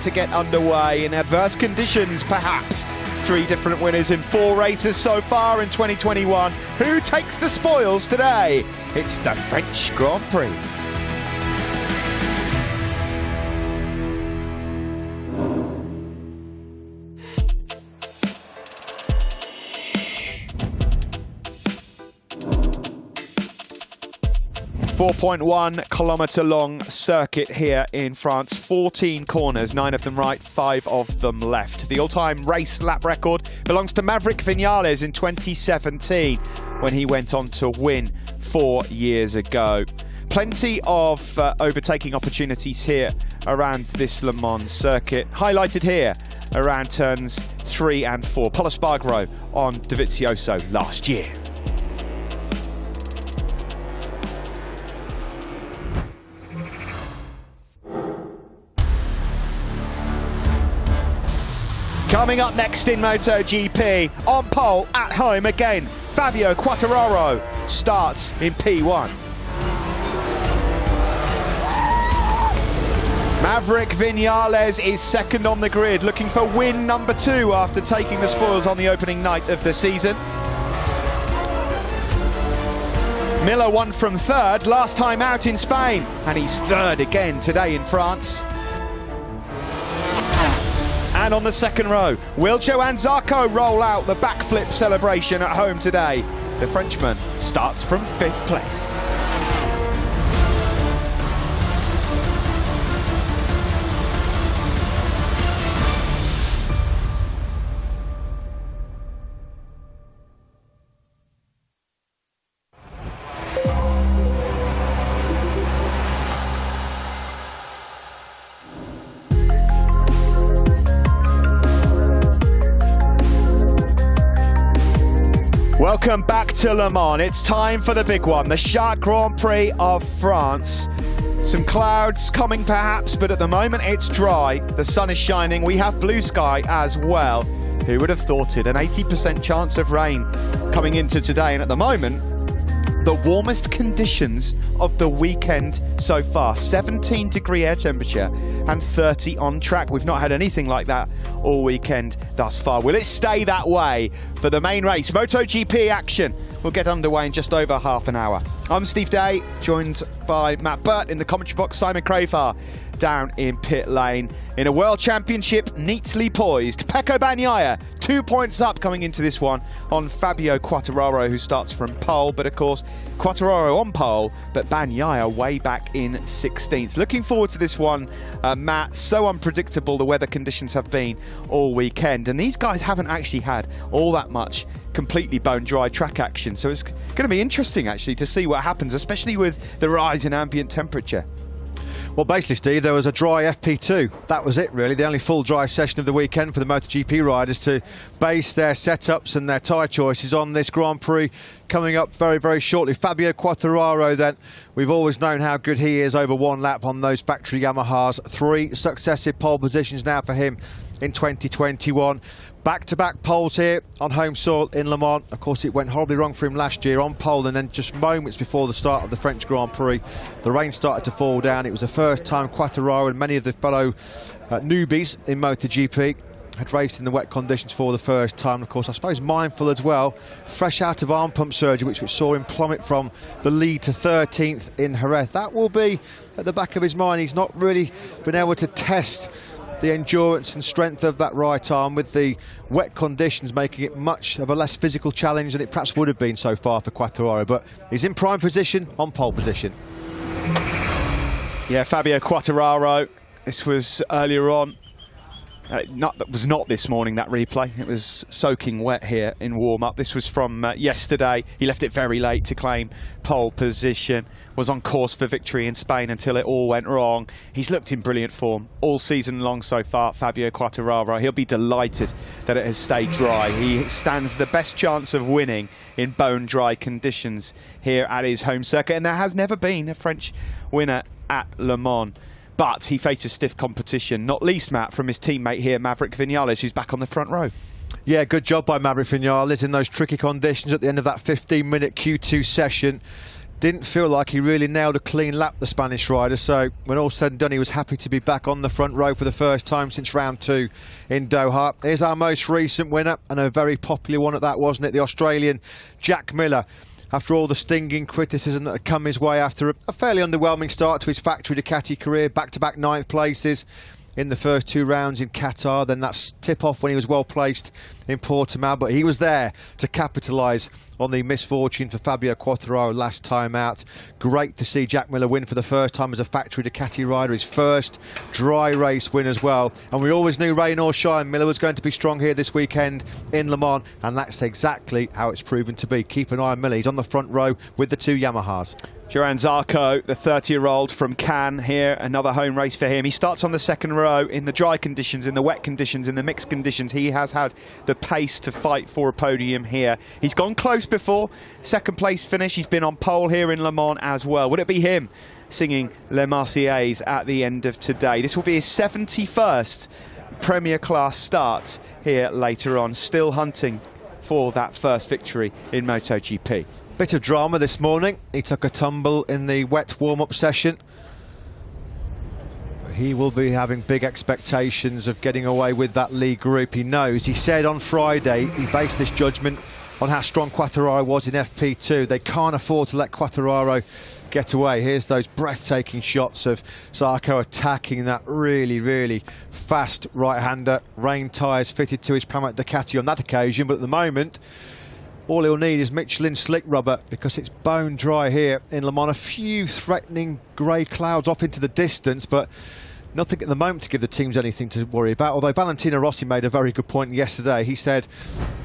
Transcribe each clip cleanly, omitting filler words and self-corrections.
to get underway in adverse conditions, perhaps. 3 different winners in 4 races so far in 2021. Who takes the spoils today? It's the French Grand Prix. .1 kilometre long circuit here in France. 14 corners, 9 of them right, 5 of them left. The all-time race lap record belongs to Maverick Viñales in 2017 when he went on to win 4 years ago. Plenty of overtaking opportunities here around this Le Mans circuit, highlighted here around turns 3 and 4. Pol Espargaro on Dovizioso last year. Coming up next in MotoGP, on pole at home again, Fabio Quartararo starts in P1. Maverick Viñales is second on the grid, looking for win number 2 after taking the spoils on the opening night of the season. Miller won from 3rd last time out in Spain, and he's 3rd again today in France. And on the second row, will Johann Zarco roll out the backflip celebration at home today? The Frenchman starts from 5th place. Welcome back to Le Mans. It's time for the big one, the Chartres Grand Prix of France. Some clouds coming perhaps, but at the moment it's dry. The sun is shining. We have blue sky as well. Who would have thought it? An 80% chance of rain coming into today. And at the moment, the warmest conditions of the weekend so far. 17-degree air temperature and 30 on track. We've not had anything like that all weekend thus far. Will it stay that way for the main race? MotoGP action will get underway in just over half an hour. I'm Steve Day, joined by Matt Burt in the commentary box, Simon Crafar down in pit lane. In a World Championship neatly poised, Pecco Bagnaia 2 points up coming into this one on Fabio Quartararo, who starts from pole. But of course, Quartararo on pole, but Bagnaia way back in 16th. Looking forward to this one, Matt. So unpredictable the weather conditions have been all weekend, and these guys haven't actually had all that much completely bone dry track action. So it's going to be interesting actually to see what happens, especially with the rise in ambient temperature. Well, basically, Steve, there was a dry FP2. That was it, really. The only full dry session of the weekend for the MotoGP riders to base their setups and their tyre choices on this Grand Prix coming up very, very shortly. Fabio Quartararo, then, we've always known how good he is over one lap on those factory Yamahas. 3 successive pole positions now for him in 2021. Back-to-back poles here on home soil in Le Mans. Of course, it went horribly wrong for him last year on pole, and then just moments before the start of the French Grand Prix, the rain started to fall down. It was the first time Quartararo and many of the fellow newbies in MotoGP had raced in the wet conditions for the first time. Of course, I suppose mindful as well, fresh out of arm pump surgery, which saw him plummet from the lead to 13th in Jerez. That will be at the back of his mind. He's not really been able to test the endurance and strength of that right arm, with the wet conditions making it much of a less physical challenge than it perhaps would have been so far for Quartararo. But he's in prime position, on pole position. Yeah, Fabio Quartararo, this was earlier on. That was not this morning, that replay. It was soaking wet here in warm-up. This was from yesterday. He left it very late to claim pole position. Was on course for victory in Spain until it all went wrong. He's looked in brilliant form all season long so far, Fabio Quartararo. He'll be delighted that it has stayed dry. He stands the best chance of winning in bone-dry conditions here at his home circuit. And there has never been a French winner at Le Mans. But he faces stiff competition, not least, Matt, from his teammate here, Maverick Viñales, who's back on the front row. Yeah, good job by Maverick Viñales in those tricky conditions at the end of that 15-minute Q2 session. Didn't feel like he really nailed a clean lap, the Spanish rider, so when all said and done he was happy to be back on the front row for the first time since round 2 in Doha. Here's our most recent winner, and a very popular one at that, wasn't it? The Australian Jack Miller. After all the stinging criticism that had come his way after a fairly underwhelming start to his factory Ducati career, back-to-back 9th places in the first 2 rounds in Qatar, then that tip-off when he was well placed in Portimao, but he was there to capitalise on the misfortune for Fabio Quartararo last time out. Great to see Jack Miller win for the first time as a factory Ducati rider, his first dry race win as well. And we always knew, rain or shine, Miller was going to be strong here this weekend in Le Mans, and that's exactly how it's proven to be. Keep an eye on Miller, he's on the front row with the 2 Yamahas. Johann Zarco, the 30-year-old from Cannes here, another home race for him. He starts on the second row in the dry conditions, in the wet conditions, in the mixed conditions. He has had the pace to fight for a podium here. He's gone close before, second place finish. He's been on pole here in Le Mans as well. Would it be him singing Les Marseillaise at the end of today? This will be his 71st Premier Class start here later on, still hunting for that first victory in MotoGP. Bit of drama this morning. He took a tumble in the wet warm-up session. He will be having big expectations of getting away with that lead group. He knows. He said on Friday he based this judgment on how strong Quartararo was in FP2. They can't afford to let Quartararo get away. Here's those breathtaking shots of Zarco attacking that really, really fast right-hander. Rain tyres fitted to his Pramac Ducati on that occasion, but at the moment all he'll need is Michelin slick rubber, because it's bone dry here in Le Mans. A few threatening grey clouds off into the distance, but nothing at the moment to give the teams anything to worry about. Although Valentino Rossi made a very good point yesterday. He said,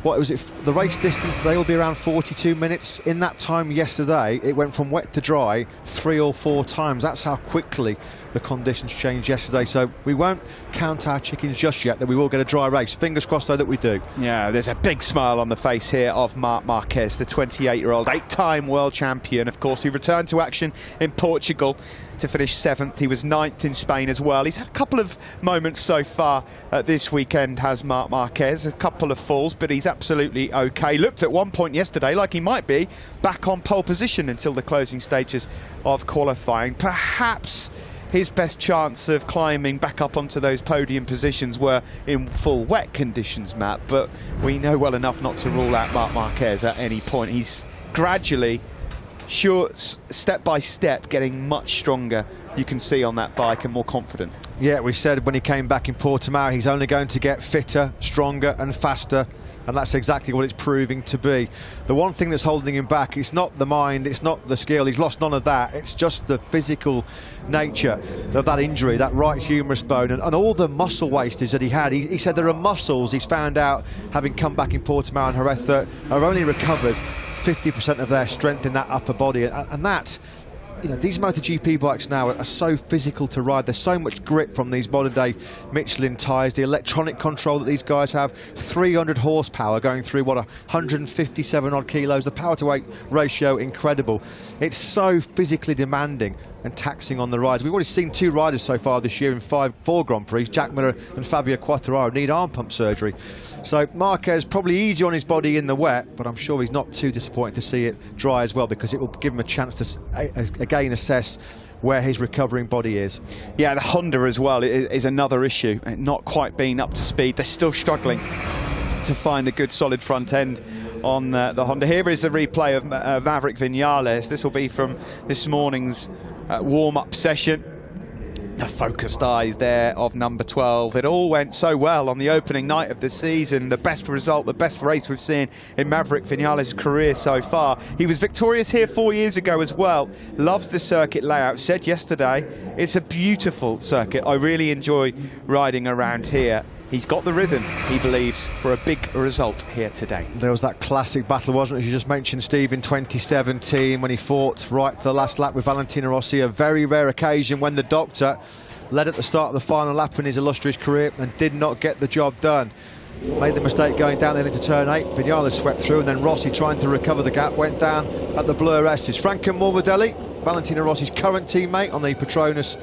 what was it, the race distance today will be around 42 minutes. In that time yesterday, it went from wet to dry 3 or 4 times. That's how quickly the conditions changed yesterday. So we won't count our chickens just yet, that we will get a dry race. Fingers crossed though that we do. Yeah, there's a big smile on the face here of Marc Marquez, the 28-year-old 8-time world champion, of course, who returned to action in Portugal to finish 7th. He was 9th in Spain as well. He's had a couple of moments so far this weekend, has Marc Marquez, a couple of falls, but he's absolutely okay. Looked at one point yesterday like he might be back on pole position until the closing stages of qualifying. Perhaps his best chance of climbing back up onto those podium positions were in full wet conditions, Matt, but we know well enough not to rule out Marc Marquez at any point. He's gradually, step by step, getting much stronger, you can see on that bike, and more confident. Yeah, we said when he came back in Portimao he's only going to get fitter, stronger and faster, and that's exactly what it's proving to be. The one thing that's holding him back, it's not the mind, it's not the skill, he's lost none of that, it's just the physical nature of that injury, that right humerus bone, and all the muscle wastage that he had. He said there are muscles he's found out, having come back in Portimao and Jerez, that are only recovered 50% of their strength in that upper body, and that, you know, these MotoGP bikes now are so physical to ride. There's so much grip from these modern day Michelin tyres, the electronic control that these guys have, 300 horsepower going through, what, 157 odd kilos, the power to weight ratio incredible. It's so physically demanding and taxing on the riders. We've already seen 2 riders so far this year in 4 Grand Prix, Jack Miller and Fabio Quartararo, need arm pump surgery. So Marquez probably easy on his body in the wet, but I'm sure he's not too disappointed to see it dry as well, because it will give him a chance to again assess where his recovering body is. Yeah, the Honda as well is another issue, not quite being up to speed. They're still struggling to find a good solid front end on the Honda. Here is the replay of Maverick Viñales. This will be from this morning's warm-up session. The focused eyes there of number 12. It all went so well on the opening night of the season. The best result, the best race we've seen in Maverick Viñales' career so far. He was victorious here 4 years ago as well. Loves the circuit layout. Said yesterday, it's a beautiful circuit. I really enjoy riding around here. He's got the rhythm, he believes, for a big result here today. There was that classic battle, wasn't it, as you just mentioned, Steve, in 2017 when he fought right to the last lap with Valentino Rossi. A very rare occasion when the doctor led at the start of the final lap in his illustrious career and did not get the job done. Made the mistake going down there into turn 8. Viñales swept through, and then Rossi, trying to recover the gap, went down at the Blur S's. Franco Morbidelli, Valentino Rossi's current teammate on the Petronas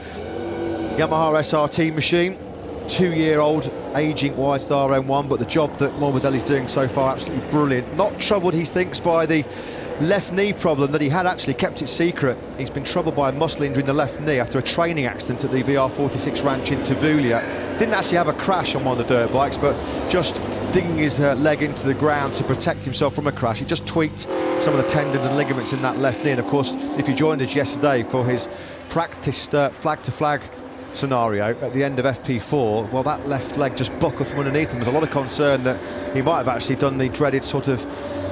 Yamaha SRT machine. 2-year-old aging Wide Star M1, but the job that Morbidelli's doing so far, absolutely brilliant. Not troubled, he thinks, by the left knee problem that he had actually kept it secret. He's been troubled by a muscle injury in the left knee after a training accident at the VR46 ranch in Tavullia. Didn't actually have a crash on one of the dirt bikes, but just digging his leg into the ground to protect himself from a crash. He just tweaked some of the tendons and ligaments in that left knee. And of course, if you joined us yesterday for his practiced flag-to-flag scenario at the end of FP4, well, that left leg just buckled from underneath him. There's a lot of concern that he might have actually done the dreaded sort of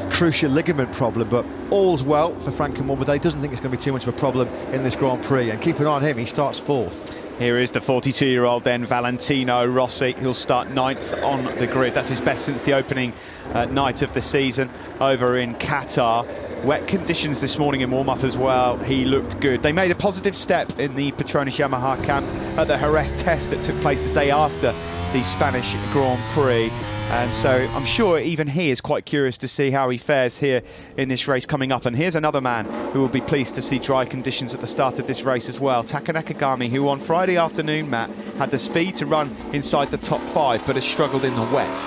cruciate ligament problem, but all's well for Franco Morbidelli. Doesn't think it's going to be too much of a problem in this Grand Prix, and keep an eye on him. He starts 4th. Here is the 42-year-old then, Valentino Rossi. He'll start 9th on the grid. That's his best since the opening night of the season over in Qatar. Wet conditions this morning in warm-up as well. He looked good. They made a positive step in the Petronas Yamaha camp at the Jerez test that took place the day after the Spanish Grand Prix. And so I'm sure even he is quite curious to see how he fares here in this race coming up. And here's another man who will be pleased to see dry conditions at the start of this race as well. Taka Nakagami, who on Friday afternoon, Matt, had the speed to run inside the top 5, but has struggled in the wet.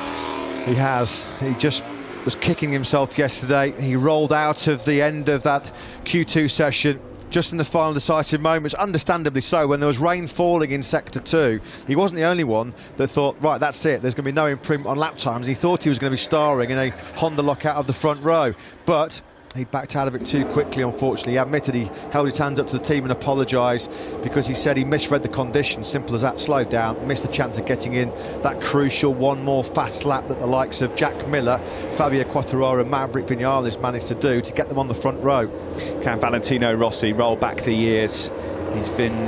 He has. He just was kicking himself yesterday. He rolled out of the end of that Q2 session just in the final decisive moments, understandably so, when there was rain falling in Sector 2. He wasn't the only one that thought, right, that's it, there's going to be no improvement on lap times. He thought he was going to be starring in a Honda lockout of the front row, but he backed out of it too quickly, unfortunately. He admitted he held his hands up to the team and apologised because he said he misread the conditions, simple as that, slowed down, missed the chance of getting in that crucial one more fast lap that the likes of Jack Miller, Fabio Quartararo and Maverick Viñales managed to do to get them on the front row. Can Valentino Rossi roll back the years? He's been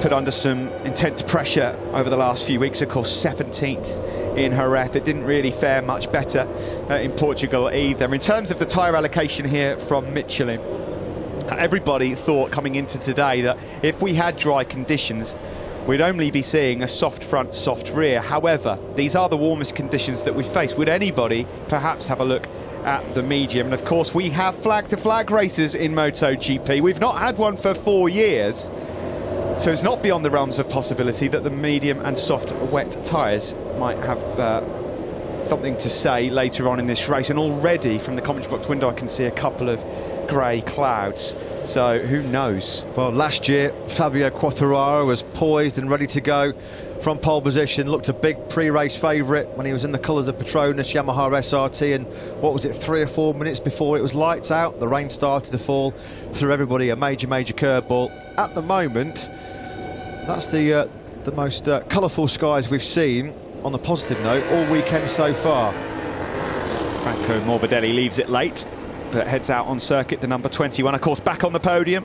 put under some intense pressure over the last few weeks. Of course, 17th in Jerez. It didn't really fare much better in Portugal either. In terms of the tyre allocation here from Michelin, everybody thought coming into today that if we had dry conditions, we'd only be seeing a soft front, soft rear. However, these are the warmest conditions that we face. Would anybody perhaps have a look at the medium? And of course, we have flag-to-flag races in MotoGP. We've not had one for 4 years. So it's not beyond the realms of possibility that the medium and soft wet tyres might have something to say later on in this race. And already from the commentary box window I can see a couple of grey clouds. So who knows? Well, last year Fabio Quartararo was poised and ready to go from pole position, looked a big pre-race favourite when he was in the colours of Petronas Yamaha SRT, and what was it, 3 or 4 minutes before it was lights out, the rain started to fall, threw everybody a major curveball. At the moment, that's the most colourful skies we've seen, on the positive note, all weekend so far. Franco Morbidelli leaves it late, but heads out on circuit, the number 21, of course, back on the podium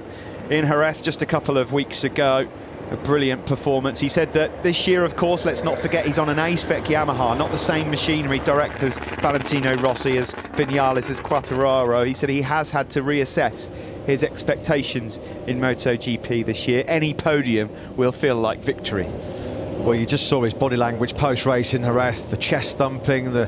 in Jerez just a couple of weeks ago. A brilliant performance. He said that this year, of course, let's not forget, he's on an A-spec Yamaha, not the same machinery direct as Valentino Rossi, as Viñales, as Quartararo. He said he has had to reassess his expectations in MotoGP this year. Any podium will feel like victory. Well, you just saw his body language post-race in Jerez, the chest thumping, the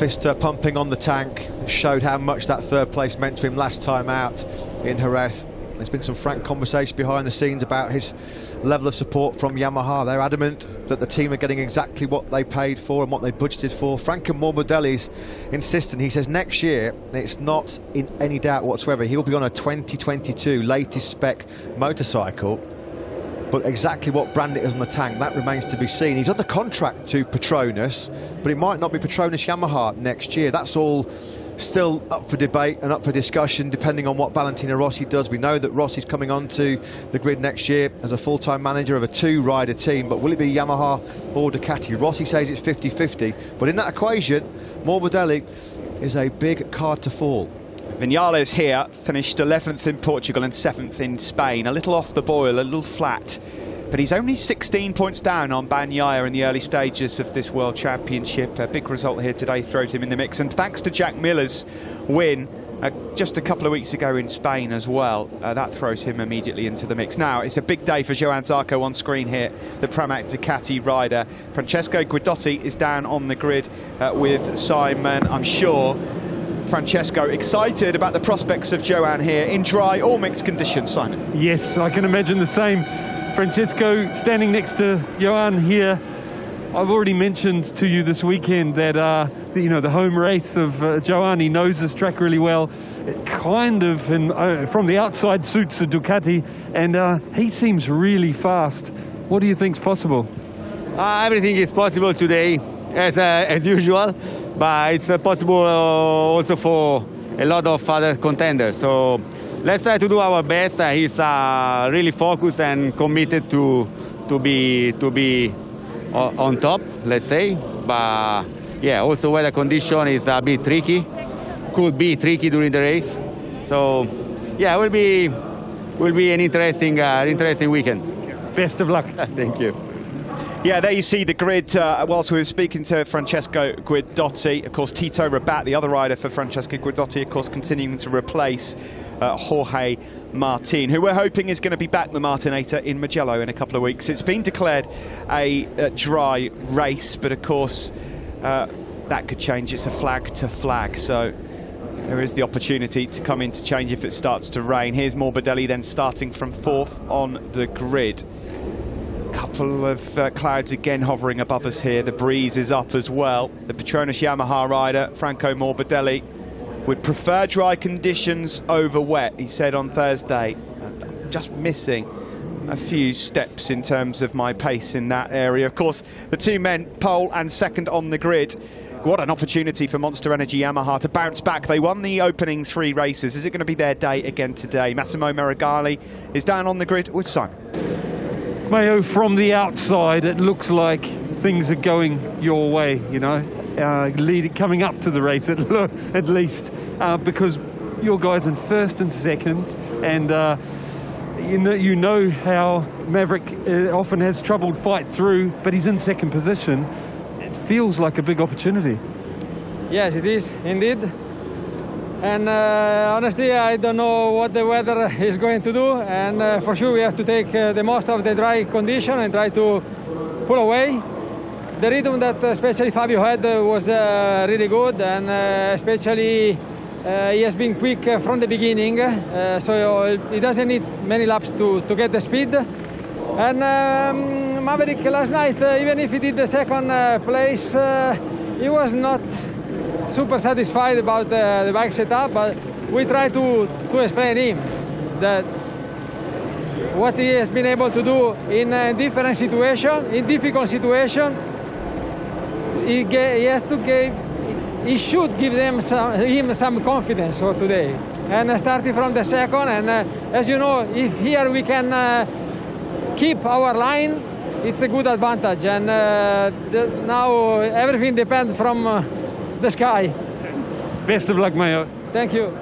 fist pumping on the tank, showed how much that third place meant to him last time out in Jerez. There's been some frank conversation behind the scenes about his level of support from Yamaha. They're adamant that the team are getting exactly what they paid for and what they budgeted for. Franco Morbidelli's insistent. He says next year, it's not in any doubt whatsoever, he'll be on a 2022 latest spec motorcycle. But exactly what brand it is on the tank, that remains to be seen. He's under contract to Petronas, but it might not be Petronas Yamaha next year. That's all still up for debate and up for discussion, depending on what Valentino Rossi does. We know that Rossi's coming onto the grid next year as a full-time manager of a 2-rider team, but will it be Yamaha or Ducati? Rossi says it's 50-50, but in that equation, Morbidelli is a big card to fall. Viñales here finished 11th in Portugal and 7th in Spain. A little off the boil, a little flat, but he's only 16 points down on Bagnaia in the early stages of this World Championship. A big result here today throws him in the mix, and thanks to Jack Miller's win just a couple of weeks ago in Spain as well, that throws him immediately into the mix. Now, it's a big day for Johann Zarco on screen here, the Pramac Ducati rider. Francesco Guidotti is down on the grid with Simon. I'm sure Francesco excited about the prospects of Johann here in dry or mixed conditions. Simon? Yes, I can imagine the same. Francesco standing next to Johann here I've already mentioned to you this weekend that the home race of Johann, he knows this track really well. It kind of, from the outside, suits the Ducati, and he seems really fast. What do you think's possible? Everything is possible today, as usual, but it's possible also for a lot of other contenders. So let's try to do our best. He's really focused and committed to be on top, let's say. But yeah, also weather condition is a bit tricky. Could be tricky during the race. So yeah, it will be an interesting weekend. Best of luck. Thank you. Yeah, there you see the grid. Whilst we were speaking to Francesco Guidotti, of course, Tito Rabat, the other rider for Francesco Guidotti, of course, continuing to replace Jorge Martin, who we're hoping is going to be back the Martinator in Mugello in a couple of weeks. It's been declared a dry race, but of course, that could change. It's a flag to flag, so there is the opportunity to come in to change if it starts to rain. Here's Morbidelli then starting from 4th on the grid. Couple of clouds again hovering above us here. The breeze is up as well. The Petronas Yamaha rider, Franco Morbidelli, would prefer dry conditions over wet, he said on Thursday. I'm just missing a few steps in terms of my pace in that area. Of course, the two men, pole and second on the grid. What an opportunity for Monster Energy Yamaha to bounce back. They won the opening 3 races. Is it going to be their day again today? Massimo Meregali is down on the grid with Simon. Mayo, from the outside, it looks like things are going your way, coming up to the race at least, because your guys in 1st and 2nd, and you know how Maverick often has trouble fight through, but he's in 2nd position. It feels like a big opportunity. Yes, it is indeed. And honestly, I don't know what the weather is going to do, and for sure we have to take the most of the dry condition and try to pull away. The rhythm that especially Fabio had was really good, and especially he has been quick from the beginning, so he doesn't need many laps to get the speed. And Maverick last night, even if he did the 2nd place, he was not super satisfied about the bike setup, but we try to explain him that what he has been able to do in different situation, in difficult situation, he should give him some confidence for today. And starting from the 2nd, and as you know, if here we can keep our line, it's a good advantage. And now everything depends from the sky. Best of luck, Mayo. Thank you.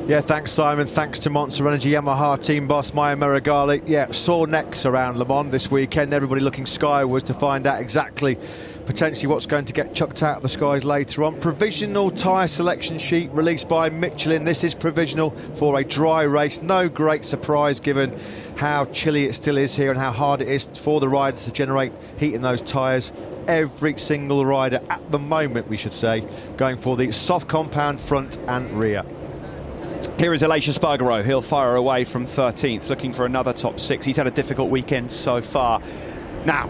Yeah, thanks, Simon. Thanks to Monster Energy Yamaha team boss Maya Meregali. Yeah, sore necks around Le Mans this weekend. Everybody looking skywards to find out exactly potentially what's going to get chucked out of the skies later on. Provisional tyre selection sheet released by Michelin. This is provisional for a dry race. No great surprise given how chilly it still is here and how hard it is for the riders to generate heat in those tyres. Every single rider at the moment, we should say, going for the soft compound front and rear. Here is Aleix Espargaro. He'll fire away from 13th, looking for another top 6. He's had a difficult weekend so far. Now,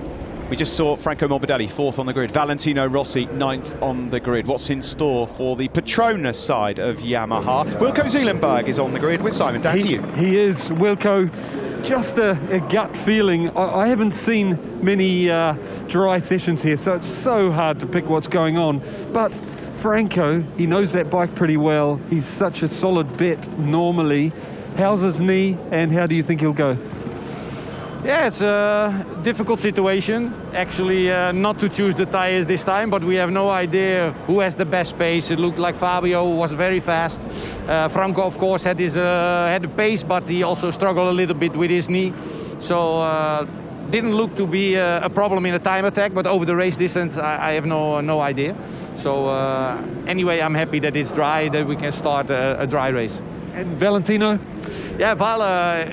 we just saw Franco Morbidelli 4th on the grid, Valentino Rossi 9th on the grid. What's in store for the Petronas side of Yamaha? Wilco Zulenberg is on the grid with Simon. Down to you. He is. Wilco, just a gut feeling. I haven't seen many dry sessions here, so it's so hard to pick what's going on. But Franco, he knows that bike pretty well. He's such a solid bet normally. How's his knee, and how do you think he'll go? Yeah, it's a difficult situation. Actually, not to choose the tires this time, but we have no idea who has the best pace. It looked like Fabio was very fast. Franco, of course, had the pace, but he also struggled a little bit with his knee. So didn't look to be a problem in a time attack, but over the race distance, I have no idea. So anyway, I'm happy that it's dry, that we can start a dry race. And Valentino? Yeah, Val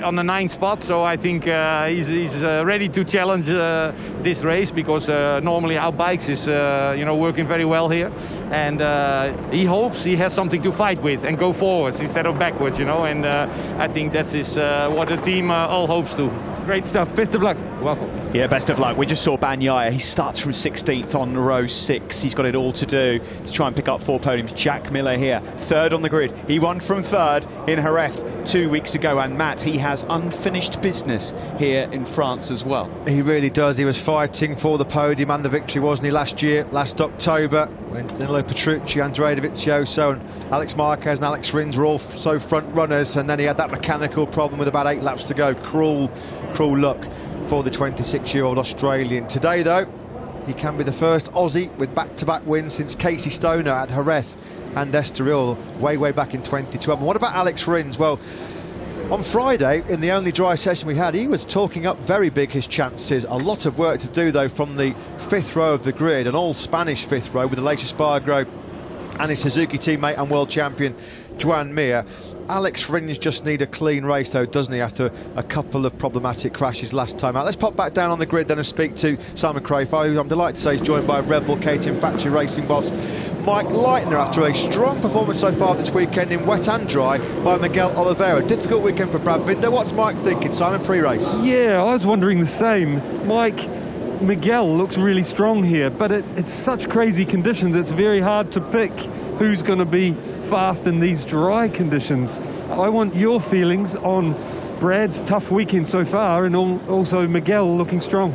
on the 9th spot, so I think he's ready to challenge this race, because normally our bikes is working very well here, and he hopes he has something to fight with and go forwards instead of backwards, and I think that is what the team all hopes to. Great stuff. Best of luck. Welcome. Yeah, best of luck. We just saw Bagnaia. He starts from 16th on row 6. He's got it all to do to try and pick up 4 podiums. Jack Miller here, 3rd on the grid. He won from 3rd in Jerez 2 weeks ago. And Matt, he has unfinished business here in France as well. He really does. He was fighting for the podium and the victory, wasn't he, last October, when Danilo Petrucci, Andrea Dovizioso and Alex Marquez and Alex Rins were all so front runners, and then he had that mechanical problem with about 8 laps to go. Cruel luck for the 26-year-old Australian. Today, though, he can be the first Aussie with back-to-back wins since Casey Stoner at Jerez and Estoril way back in 2012. And what about Alex Rins? Well, on Friday, in the only dry session we had, he was talking up very big his chances. A lot of work to do, though, from the 5th row of the grid, an all-Spanish 5th row with Aleix Espargaro and his Suzuki teammate and world champion Joan Mir. Alex Rins just need a clean race, though, doesn't he, after a couple of problematic crashes last time out. Let's pop back down on the grid then and speak to Simon Crafar, who I'm delighted to say is joined by Red Bull KTM factory racing boss Mike Leitner, after a strong performance so far this weekend in wet and dry by Miguel Oliveira. Difficult weekend for Brad Binder. What's Mike thinking, Simon, pre-race? Yeah, I was wondering the same. Miguel looks really strong here, but it's such crazy conditions. It's very hard to pick who's going to be fast in these dry conditions. I want your feelings on Brad's tough weekend so far, and also Miguel looking strong.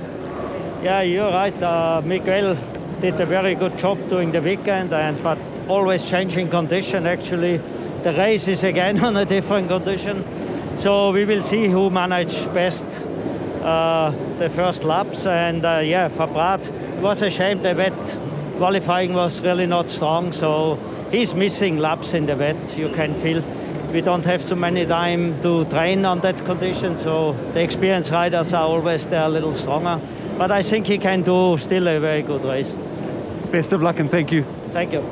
Yeah, you're right. Miguel did a very good job during the weekend, but always changing condition. Actually, the race is again on a different condition. So we will see who managed best the first laps. And yeah, for Brad, it was a shame the wet qualifying was really not strong. So he's missing laps in the wet. You can feel we don't have so many time to train on that condition. So the experienced riders are always there a little stronger. But I think he can do still a very good race. Best of luck and thank you. Thank you.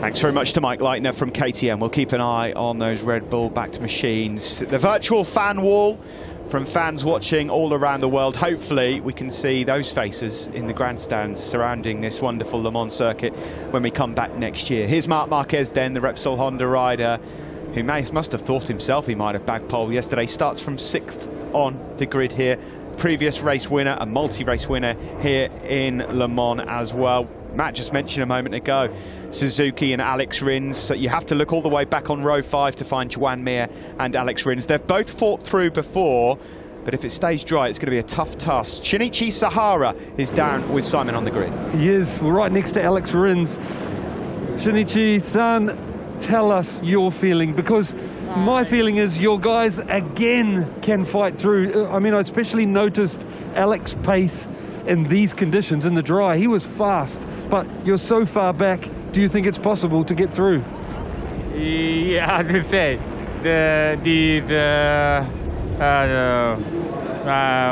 Thanks very much to Mike Leitner from KTM. We'll keep an eye on those Red Bull backed machines. The virtual fan wall from fans watching all around the world. Hopefully we can see those faces in the grandstands surrounding this wonderful Le Mans circuit when we come back next year. Here's Marc Marquez then, the Repsol Honda rider, who must have thought himself he might have bagged pole yesterday. Starts from 6th on the grid here. Previous race winner, a multi-race winner here in Le Mans as well. Matt just mentioned a moment ago, Suzuki and Alex Rins. So you have to look all the way back on row 5 to find Joan Mir and Alex Rins. They've both fought through before, but if it stays dry, it's going to be a tough task. Shinichi Sahara is down with Simon on the grid. He is. We're right next to Alex Rins. Shinichi-san, tell us your feeling, because my feeling is your guys again can fight through. I mean, I especially noticed Alex pace in these conditions in the dry. He was fast, but you're so far back. Do you think it's possible to get through? Yeah, as you say,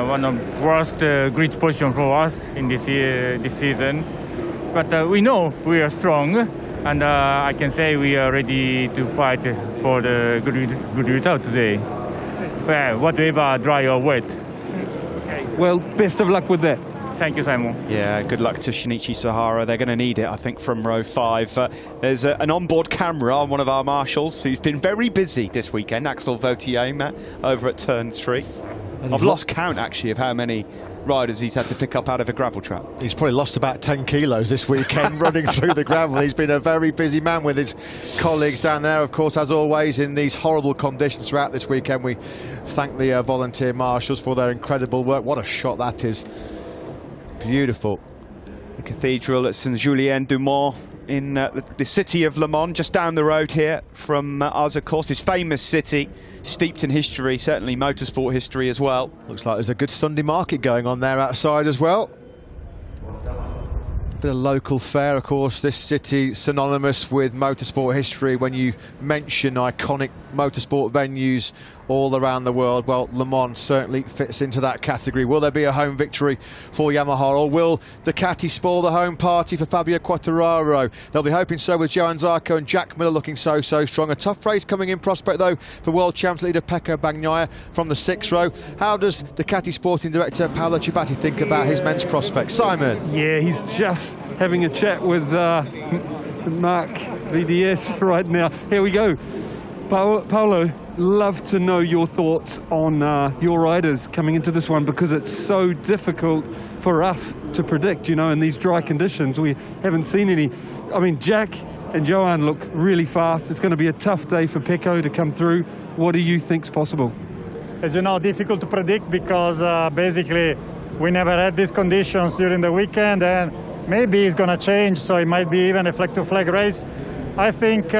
one of the worst grid position for us in this season. But we know we are strong, and I can say we are ready to fight for the good result today. Well, whatever, dry or wet. Well, best of luck with that. Thank you, Simon. Yeah, good luck to Shinichi Sahara. They're going to need it, I think, from row 5. There's an onboard camera on one of our marshals who's been very busy this weekend, Axel Vautier, Matt, over at turn 3. I've lost count, actually, of how many riders he's had to pick up out of a gravel trap. He's probably lost about 10 kilos this weekend running through the gravel. He's been a very busy man with his colleagues down there, of course, as always, in these horrible conditions throughout this weekend. We thank the volunteer marshals for their incredible work. What a shot that is. Beautiful. The cathedral at Saint-Julien-du-Mont in the city of Le Mans, just down the road here from us, of course, this famous city, steeped in history, certainly motorsport history as well. Looks like there's a good Sunday market going on there outside as well. Bit of local fare, of course. This city synonymous with motorsport history. When you mention iconic motorsport venues all around the world, well, Le Mans certainly fits into that category. Will there be a home victory for Yamaha, or will Ducati spoil the home party for Fabio Quartararo? They'll be hoping so, with Johann Zarco and Jack Miller looking so strong. A tough race coming in prospect though for world champs leader Pecco Bagnaia from the 6th row. How does Ducati sporting director Paolo Ciabatti think about his men's prospects? Simon? Yeah, he's just having a chat with Mark VDS right now. Here we go. Paolo, love to know your thoughts on your riders coming into this one, because it's so difficult for us to predict, you know, in these dry conditions. We haven't seen any. I mean, Jack and Johann look really fast. It's going to be a tough day for Pecco to come through. What do you think's possible? As you know, difficult to predict, because basically we never had these conditions during the weekend, and maybe it's going to change, so it might be even a flag-to-flag race. I think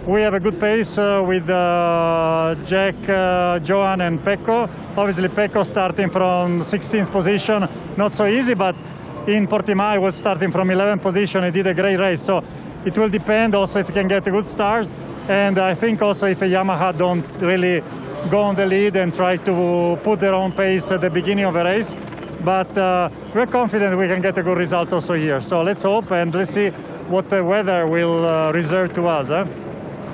we have a good pace with Jack, Johann and Pecco. Obviously Pecco starting from 16th position, not so easy, but in Portimao was starting from 11th position. He did a great race, so it will depend also if he can get a good start, and I think also if a Yamaha don't really go on the lead and try to put their own pace at the beginning of the race. But we're confident we can get a good result also here. So let's hope, and let's see what the weather will reserve to us.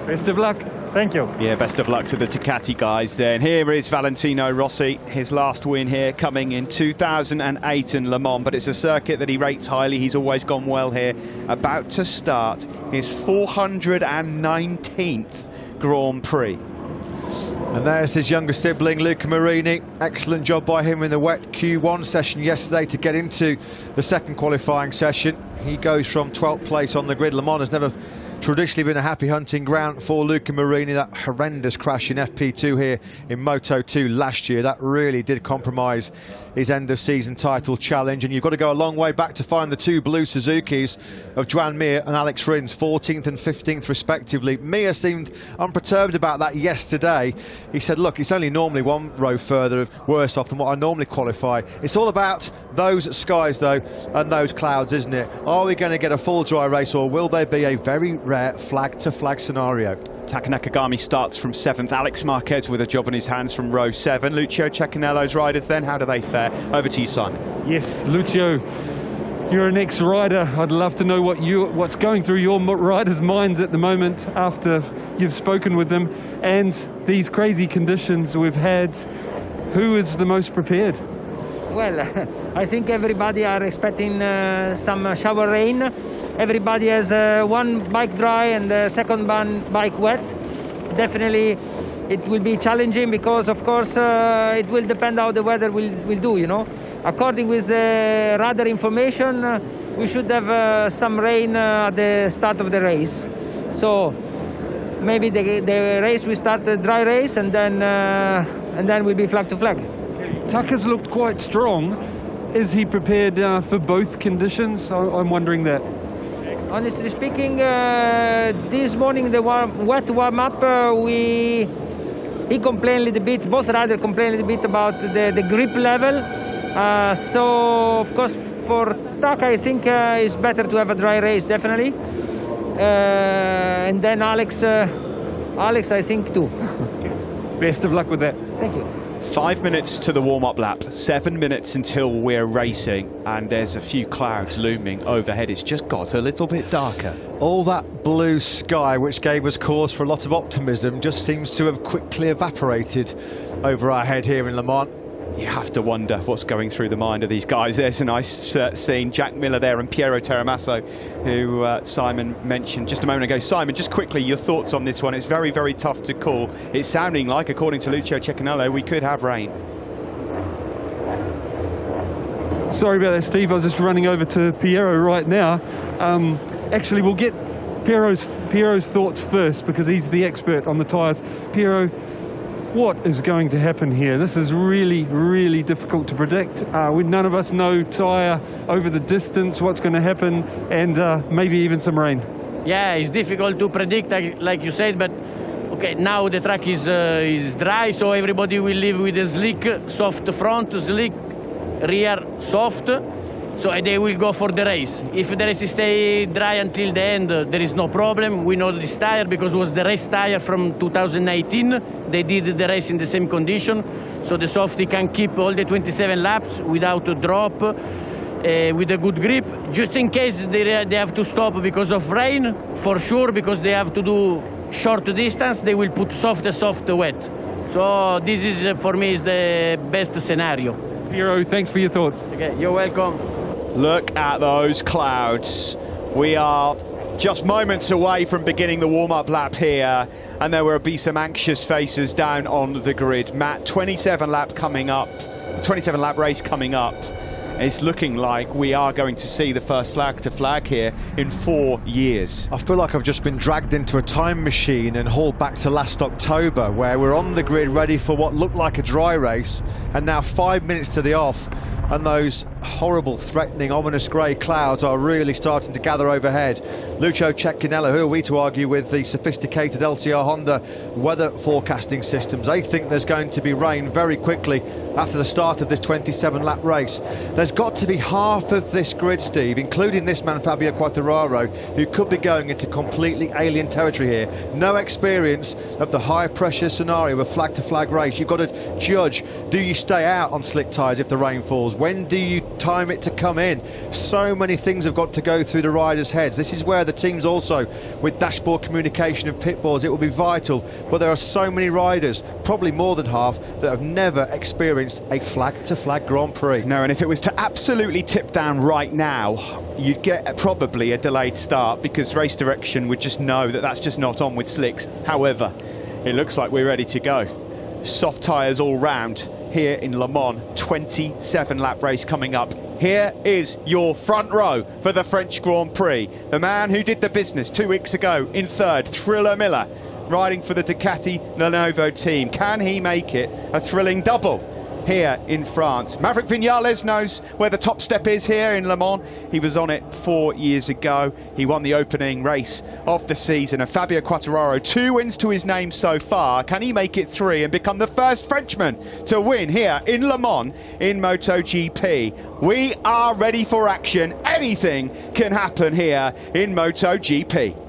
Best of luck. Thank you. Yeah, best of luck to the Ducati guys then. Here is Valentino Rossi, his last win here coming in 2008 in Le Mans, but it's a circuit that he rates highly. He's always gone well here. About to start his 419th Grand Prix. And there's his younger sibling, Luca Marini. Excellent job by him in the wet Q1 session yesterday to get into the second qualifying session. He goes from 12th place on the grid. Le Mans has never traditionally been a happy hunting ground for Luca Marini. That horrendous crash in FP2 here in Moto2 last year, that really did compromise his end of season title challenge. And you've got to go a long way back to find the two blue Suzukis of Joan Mir and Alex Rins, 14th and 15th respectively. Mir seemed unperturbed about that yesterday. He said, look, it's only normally one row further worse off than what I normally qualify. It's all about those skies though and those clouds, isn't it? Are we going to get a full dry race, or will there be a very rare flag to flag scenario? Taka Nakagami starts from 7th. Alex Marquez with a job on his hands from row 7. Lucio Cecchinello's riders then, how do they fare? Over to you, Simon. Yes, Lucio, you're an ex-rider. I'd love to know what's going through your riders' minds at the moment after you've spoken with them, and these crazy conditions we've had. Who is the most prepared? Well, I think everybody are expecting some shower rain. Everybody has one bike dry and the second one bike wet. Definitely it will be challenging, because of course it will depend how the weather will do, you know. According with the radar information, we should have some rain at the start of the race. So maybe the race will start a dry race, and then will be flag to flag. Tucker's looked quite strong. Is he prepared for both conditions? I'm wondering that. Honestly speaking, this morning the wet warm-up, he complained a little bit, both riders complained a little bit about the grip level. So, of course, for Taka, I think it's better to have a dry race, definitely. And then Alex, I think, too. Best of luck with that. Thank you. 5 minutes to the warm-up lap, 7 minutes until we're racing, and there's a few clouds looming overhead. It's just got a little bit darker. All that blue sky, which gave us cause for a lot of optimism, just seems to have quickly evaporated over our head here in Le Mans. You have to wonder what's going through the mind of these guys. There's a nice scene, Jack Miller there and Piero Terramasso, who Simon mentioned just a moment ago. Simon, just quickly, your thoughts on this one. It's very, very tough to call. It's sounding like, according to Lucio Cecchinello, we could have rain. Sorry about that, Steve. I was just running over to Piero right now. Actually, we'll get Piero's thoughts first, because he's the expert on the tyres. Piero, what is going to happen here? This is really, really difficult to predict. None of us know tyre over the distance, what's going to happen, and maybe even some rain. Yeah, it's difficult to predict, like you said, but okay, now the track is dry, so everybody will live with a slick, soft front, slick rear, soft. So they will go for the race. If the race stay dry until the end, there is no problem. We know this tire because it was the race tire from 2018. They did the race in the same condition. So the softy can keep all the 27 laps without a drop, with a good grip. Just in case they have to stop because of rain, for sure, because they have to do short distance, they will put soft, wet. So this is, for me, is the best scenario. Piero, thanks for your thoughts. Okay, you're welcome. Look at those clouds. We are just moments away from beginning the warm-up lap here, and there will be some anxious faces down on the grid. Matt, 27 lap race coming up. It's looking like we are going to see the first flag to flag here in 4 years. I feel like I've just been dragged into a time machine and hauled back to last October, where we're on the grid ready for what looked like a dry race, and now 5 minutes to the off, and those horrible, threatening, ominous grey clouds are really starting to gather overhead. Lucio Cecchinella, who are we to argue with the sophisticated LCR Honda weather forecasting systems? They think there's going to be rain very quickly after the start of this 27-lap race. There's got to be half of this grid, Steve, including this man Fabio Quartararo, who could be going into completely alien territory here. No experience of the high-pressure scenario of a flag-to-flag race. You've got to judge, do you stay out on slick tyres if the rain falls? When do you time it to come in? So many things have got to go through the riders' heads. This is where the teams also, with dashboard communication and pit boards, it will be vital. But there are so many riders, probably more than half, that have never experienced a flag-to-flag Grand Prix. No, and if it was to absolutely tip down right now, you'd get probably a delayed start, because race direction would just know that that's just not on with slicks. However, it looks like we're ready to go. Soft tyres all round here in Le Mans, 27 lap race coming up. Here is your front row for the French Grand Prix. The man who did the business 2 weeks ago in third, Thriller Miller, riding for the Ducati Lenovo team. Can he make it a thrilling double here in France? Maverick Viñales knows where the top step is here in Le Mans. He was on it 4 years ago. He won the opening race of the season. And Fabio Quartararo, 2 wins to his name so far. Can he make it 3 and become the first Frenchman to win here in Le Mans in MotoGP? We are ready for action. Anything can happen here in MotoGP.